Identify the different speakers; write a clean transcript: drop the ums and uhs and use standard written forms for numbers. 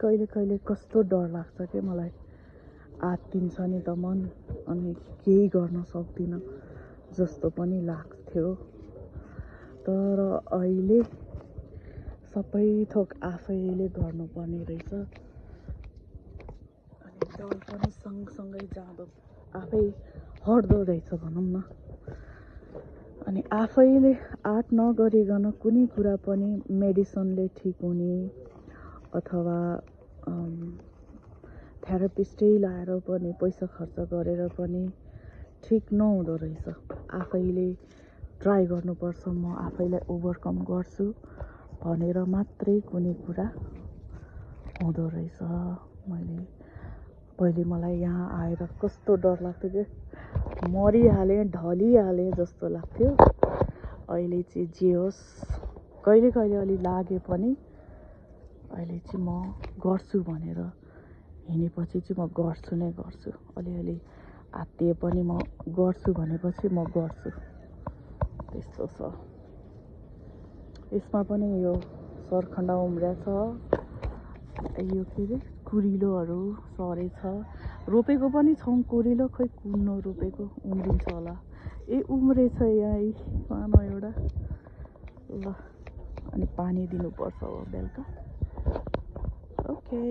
Speaker 1: कहिले कहिले कस्तो डर लाग्छ के मलाई आत्तिन्छ नि त मन अनि केही गर्न सक्दिनँ जस्तो पनि लाग्थ्यो तर अहिले सबै थोक आफैले गर्नुपर्ने रहेछ अनि डर पनि सँगसँगै जाँदो आफै हट्दो रहेछ भनौँ न अनि आफैले आँट नगरिकन कुनै कुरा पनि मेडिसिनले ठिक हुने अथवा थेरापिस्टै लाएर पनि पैसा खर्च गरेर पनि ठिक नहुँदो रहेछ आफैले ट्राई गर्नुपर्छ म आफैलाई ओभरकम गर्छु भनेर मात्रै कुनै कुरा हुँदो रहेछ पहिले मलाई यहाँ आएर कस्तो डर लाग्थ्यो कि मरिहालेँ ढलिहालेँ जस्तो लाग्थ्यो अहिले चाहिँ जे होस् कहिले कहिले अलि लागे पनि अहिले चाहिँ म गर्छु भनेर हिँडेपछि चाहिँ म गर्छु नै गर्छु अलिअलि आत्तिए पनि म गर्छु भनेपछि म गर्छु त्यस्तो छ यसमा पनि यो सरखण्डा उम्रेछ यो के अरे कुरिलोहरू सरेछ रोपेको पनि छौँ कुरिलो खोइ कुन रोपेको उम्रिन्छ होला ए उम्रेछ यहाँ सानो एउटा ल अनि पानी दिनुपर्छ हो बेलुका ओके